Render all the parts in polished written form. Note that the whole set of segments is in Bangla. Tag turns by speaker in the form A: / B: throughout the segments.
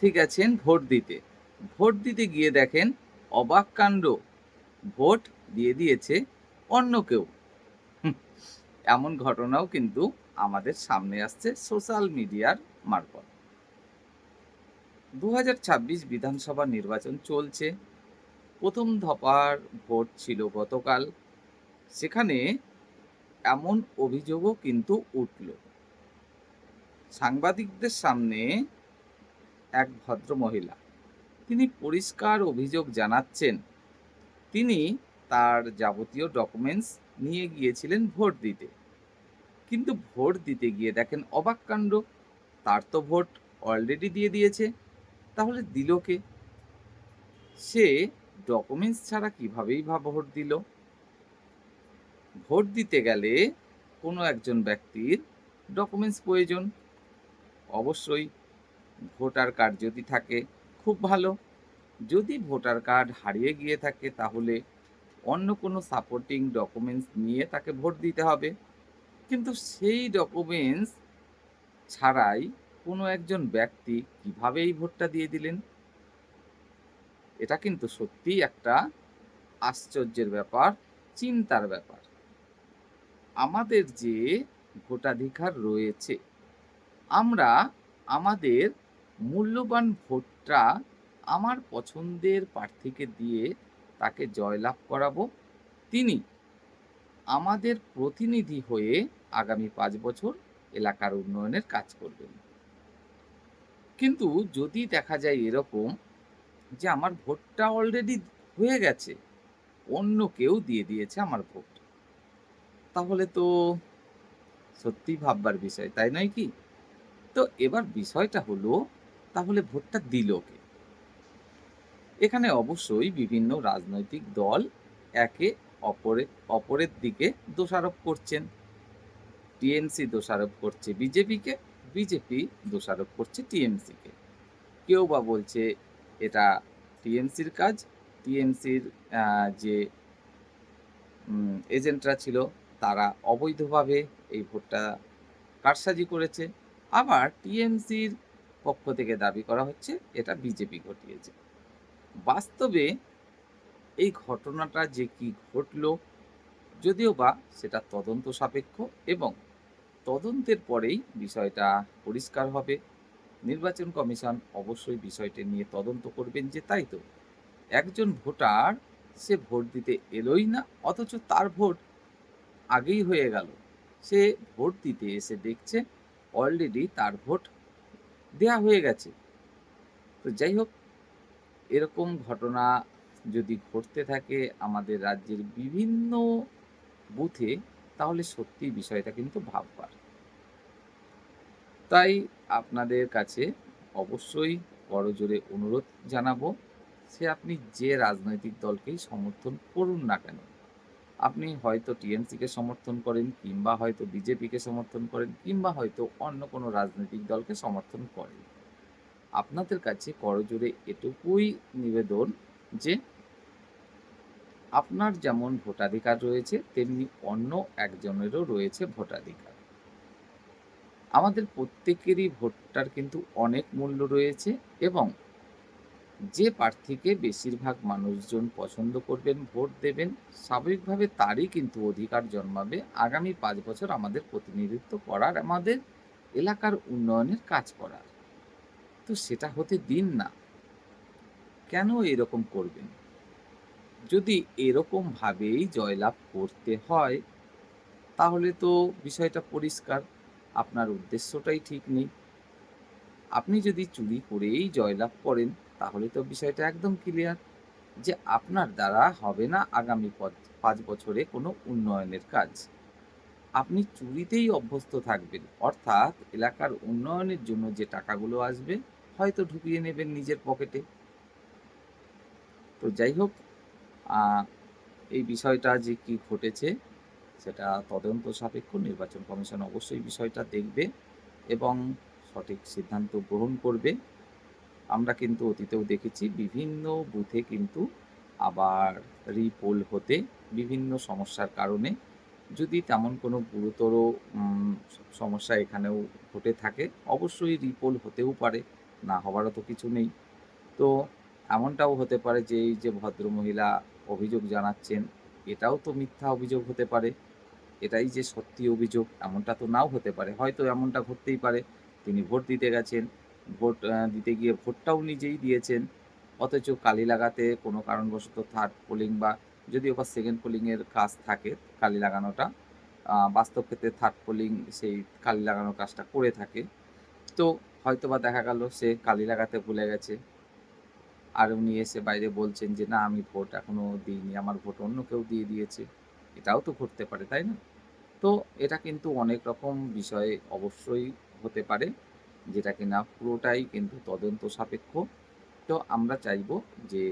A: প্রার্থী গেছেন ভোট দিতে। ভোট দিতে গিয়ে দেখেন অবাক কাণ্ড, ভোট দিয়ে দিয়েছে অন্য কেউ। হুম, এমন ঘটনাও কিন্তু আমাদের সামনে আসছে সোশ্যাল মিডিয়ার মারফত। ২০২৬ বিধানসভা নির্বাচন চলছে। প্রথম দফার ভোট ছিল গতকাল। সেখানে এমন অভিযোগও কিন্তু উঠল। সাংবাদিকদের সামনে এক ভদ্রমহিলা, তিনি পরিষ্কার অভিযোগ জানাচ্ছেন, তিনি তার যাবতীয় ডকুমেন্টস নিয়ে গিয়েছিলেন ভোট দিতে। কিন্তু ভোট দিতে গিয়ে দেখেন অবাক কাণ্ড, তার তো ভোট অলরেডি দিয়ে দিয়েছে। তাহলে দিল কে? সে ডকুমেন্টস ছাড়া কিভাবেই বা ভোট দিল? ভোট দিতে গেলে কোনো একজন ব্যক্তির ডকুমেন্টস প্রয়োজন। অবশ্যই ভোটার কার্ড যদি থাকে খুব ভালো। যদি ভোটার কার্ড হারিয়ে গিয়ে থাকে তাহলে অন্য কোনো সাপোর্টিং ডকুমেন্টস নিয়ে তাকে ভোট দিতে হবে। কিন্তু সেই ডকুমেন্টস ছাড়াই কোনো একজন ব্যক্তি কিভাবে এই ভোটটা দিয়ে দিলেন? এটা কিন্তু সত্যিই একটা আশ্চর্যের ব্যাপার, চিন্তার ব্যাপার। আমাদের যে ভোটাধিকার রয়েছে, আমরা আমাদের মূল্যবান ভোটটা আমার পছন্দের প্রার্থীকে দিয়ে তাকে জয়লাভ করাবো। তিনি আমাদের প্রতিনিধি হয়ে আগামী ৫ বছর এলাকার উন্নয়নের কাজ করবেন। কিন্তু যদি দেখা যায় এরকম যে আমার ভোটটা অলরেডি হয়ে গেছে, অন্য কেউ দিয়ে দিয়েছে আমার ভোট, তাহলে তো সত্যিই ভাববার বিষয়, তাই নয় কি? তো এবার বিষয়টা হলো, তাহলে ভোটটা দিল কে? এখানে অবশ্যই বিভিন্ন রাজনৈতিক দল একে অপরের দিকে দোষারোপ করছেন। টিএমসি দোষারোপ করছে বিজেপিকে, বিজেপি দোষারোপ করছে টিএমসিকে। কেউ বা বলছে এটা টিএমসির কাজ, টিএমসির যে এজেন্টরা ছিল তারা অবৈধভাবে এই ভোটটা কারসাজি করেছে। আবার টিএমসির পক্ষ থেকে দাবি করা হচ্ছে এটা বিজেপি ঘটিয়েছে। বাস্তবে এই ঘটনাটা যে কি ঘটল, যদিও বা সেটা তদন্ত সাপেক্ষ এবং তদন্তের পরেই বিষয়টা পরিষ্কার হবে। নির্বাচন কমিশন অবশ্যই বিষয়টি নিয়ে তদন্ত করবেন যে তাই তো একজন ভোটার সে ভোট দিতে এলোই না, অথচ তার ভোট আগেই হয়ে গেল। সে ভোট দিতে এসে দেখছে অলরেডি তার ভোট দেয়া হয়ে গেছে। তো যাই হোক, এরকম ঘটনা যদি ঘটতে থাকে আমাদের রাজ্যের বিভিন্ন বুথে, তাহলে সত্যি বিষয়টা কিন্তু ভাববার। তাই আপনাদের কাছে অবশ্যই করজোড়ে অনুরোধ জানাবো, সে আপনি যে রাজনৈতিক দলকেই সমর্থন করুন না কেন, আপনি হয়তো টিএমসিকে সমর্থন করেন, কিংবা হয়তো বিজেপিকে সমর্থন করেন, কিংবা হয়তো অন্য কোনো রাজনৈতিক দলকে সমর্থন করেন, আপনাদের কাছে করজোড়ে এটুকুই নিবেদন যে আপনার যেমন ভোটাধিকার রয়েছে তেমনি অন্য একজনেরও রয়েছে ভোটাধিকার। আমাদের প্রত্যেকেরই ভোটটার কিন্তু অনেক মূল্য রয়েছে এবং যে প্রার্থীকে বেশিরভাগ মানুষজন পছন্দ করবেন, ভোট দেবেন, স্বাভাবিকভাবে তারই কিন্তু অধিকার জন্মাবে আগামী ৫ বছর আমাদের প্রতিনিধিত্ব করার, আমাদের এলাকার উন্নয়নের কাজ করার। তো সেটা হতে দিন না। কেন এরকম করবেন? যদি এরকমভাবেই জয়লাভ করতে হয়, তাহলে তো বিষয়টা পরিষ্কার, আপনার উদ্দেশ্যটাই ঠিক নেই। আপনি যদি চুরি করেই জয়লাভ করেন, তাহলে তো বিষয়টা একদম ক্লিয়ার যে আপনার দ্বারা হবে না আগামী ৫ বছরে কোনো উন্নয়নের কাজ। আপনি চুরিতেই অভ্যস্ত থাকবেন। অর্থাৎ এলাকার উন্নয়নের জন্য যে টাকাগুলো আসবে, হয়তো ঢুকিয়ে নেবেন নিজের পকেটে। তো যাই হোক, আ এই বিষয়টা যে কি ঘটেছে সেটা তদন্ত সাপেক্ষ। নির্বাচন কমিশন অবশ্যই বিষয়টা দেখবে এবং সঠিক সিদ্ধান্ত গ্রহণ করবে। আমরা কিন্তু অতীতেও দেখেছি বিভিন্ন বুথে কিন্তু আবার রিপোল হতে বিভিন্ন সমস্যার কারণে, যদি তেমন কোনো গুরুতর সমস্যা এখানেও ঘটে থাকে, অবশ্যই রিপোল হতেও পারে। না হওয়ারও তো কিছু নেই। তো এমনটাও হতে পারে যে এই যে ভদ্রমহিলা অভিযোগ জানাচ্ছেন, এটাও তো মিথ্যা অভিযোগ হতে পারে। এটাই যে সত্যি অভিযোগ এমনটা তো নাও হতে পারে। হয়তো এমনটা ঘটতেই পারে তিনি ভোট দিতে গেছেন। ভোট দিতে গিয়ে ভোটটাও নিজেই দিয়েছেন। অথচ কালি লাগাতে কোনো কারণবশত থার্ড পোলিং বা যদিও বা সেকেন্ড পোলিং এর কাজ থাকে কালি লাগানোটা। বাস্তব ক্ষেত্রে থার্ড পোলিং সেই কালি লাগানোর কাজটা করে থাকে। তো হয়তোবা দেখা গেল সে কালি লাগাতে ভুলে গেছে। আর উনি এসে বাইরে বলছেন যে, "না আমি ভোট এখনো দিইনি। আমার ভোট অন্য কেউ দিয়ে দিয়েছে।" এটাও তো ঘটতে পারে, তাই না? তো এটা কিন্তু অনেক রকম বিষয় অবশ্যই হতে পারে, যেটা কিনা পুরোটাই কিন্তু তদন্ত সাপেক্ষ। তো আমরা চাইবো যে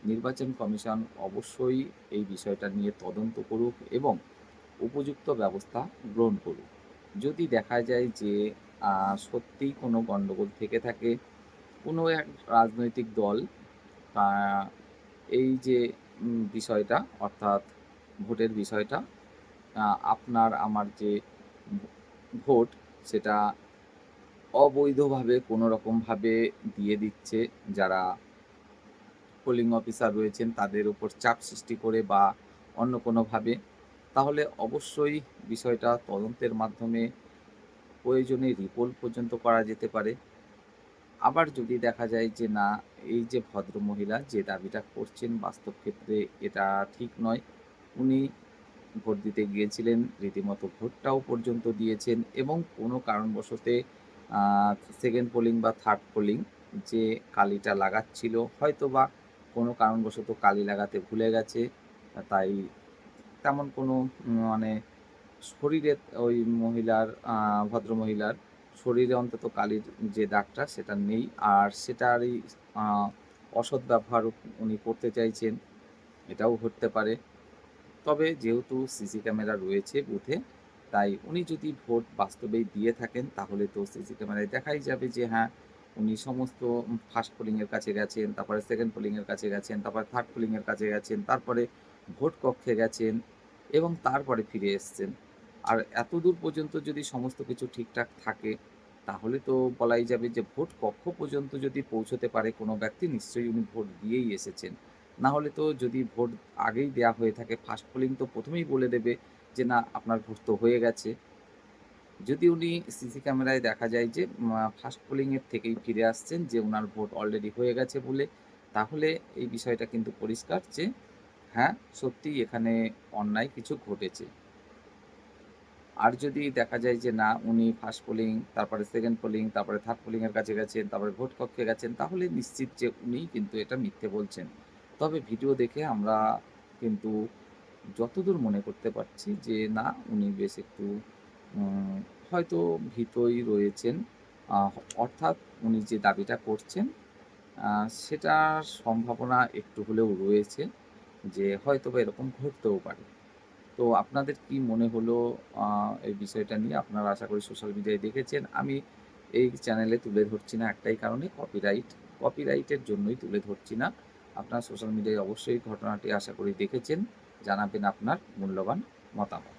A: নির্বাচন কমিশন অবশ্যই এই বিষয়টা নিয়ে তদন্ত করুক এবং উপযুক্ত ব্যবস্থা গ্রহণ করুক। যদি দেখা যায় যে সত্যিই কোনো গণ্ডগোল থেকে থাকে, কোনো এক রাজনৈতিক দল আ এই যে বিষয়টা অর্থাৎ ভোটের বিষয়টা আ আপনার আমার যে ভো ভোট সেটা অবৈধভাবে কোনোরকমভাবে দিয়ে দিচ্ছে যারা পোলিং অফিসার রয়েছেন তাদের উপর চাপ সৃষ্টি করে বা অন্য কোনোভাবে, তাহলে অবশ্যই বিষয়টা তদন্তের মাধ্যমে প্রয়োজনে রিপোর্ট পর্যন্ত করা যেতে পারে। আবার যদি দেখা যায় যে না, এই যে ভদ্রমহিলা যে দাবিটা করছেন বাস্তব ক্ষেত্রে এটা ঠিক নয়। উনি ভোট দিতে গিয়েছিলেন, রীতিমতো ভোটটাও পর্যন্ত দিয়েছেন এবং কোনো কারণবশতে আ সেকেন্ড পোলিং বা থার্ড পোলিং যে কালিটা লাগাচ্ছিল হয়তোবা কোনো কারণবশত কালি লাগাতে ভুলে গেছে। তাই তেমন কোনো মানে শরীরে ওই মহিলার ভদ্রমহিলার শরীরে অন্তত কালির যে দাগটা সেটা নেই। আর সেটারই আ অসৎ ব্যবহারও উনি করতে চাইছেন, এটাও ঘটতে পারে। তবে যেহেতু সিসি ক্যামেরা রয়েছে বুথে, তাই উনি যদি ভোট বাস্তবেই দিয়ে থাকেন, তাহলে তো সিসি ক্যামেরায় দেখাই যাবে যে হ্যাঁ, উনি সমস্ত ফার্স্ট পোলিং এর কাছে গেছেন, তারপরে সেকেন্ড পোলিং এর কাছে গেছেন, তারপরে থার্ড পোলিং এর কাছে গেছেন, তারপরে ভোট কক্ষে গেছেন এবং তারপরে ফিরে এসছেন। আর এতদূর পর্যন্ত যদি সমস্ত কিছু ঠিকঠাক থাকে, তাহলে তো বলাই যাবে যে ভোট কক্ষ পর্যন্ত যদি পৌঁছতে পারে কোনো ব্যক্তি, নিশ্চয়ই উনি ভোট দিয়েই এসেছেন। না হলে তো যদি ভোট আগেই দেয়া হয়ে থাকে, ফার্স্ট পোলিং তো ১ম এই বলে দেবে যে, "না, আপনার ভোট তো হয়ে গেছে।" যদি উনি সিসি ক্যামেরায় দেখা যায় যে ফার্স্ট পোলিং এর থেকেই ফিরে আসছেন যে উনার ভোট অলরেডি হয়ে গেছে বলে, তাহলে এই বিষয়টা কিন্তু পরিষ্কার যে হ্যাঁ, সত্যিই এখানে অন্যায় কিছু ঘটেছে। আর যদি দেখা যায় যে না, উনি ফার্স্ট পোলিং, তারপরে সেকেন্ড পোলিং, তারপরে থার্ড পোলিং এর কাছে গেছেন, তারপরে ভোট কক্ষে গেছেন, তাহলে নিশ্চিত যে উনিই কিন্তু এটা মিথ্যে বলছেন। তবে ভিডিও দেখে আমরা কিন্তু যতদূর মনে করতে পারছি যে না, উনি বেশ একটু উম হয়তো ভীতই রয়েছেন। আ অর্থাৎ উনি যে দাবিটা করছেন আ সেটার সম্ভাবনা একটু হলেও রয়েছে যে হয়তোবা এরকম ঘটতেও পারে। তো আপনাদের কি মনে হলো আ এই বিষয়টা নিয়ে? আপনারা আশা করি সোশ্যাল মিডিয়ায় দেখেছেন। আমি এই চ্যানেলে তুলে ধরছি না একটাই কারণে কপিরাইট। কপিরাইটের জন্যই তুলে ধরছি না। আপনারা সোশ্যাল মিডিয়ায় অবশ্যই ঘটনাটি আশা করি দেখেছেন। জানাবেন আপনার মূল্যবান মতামত।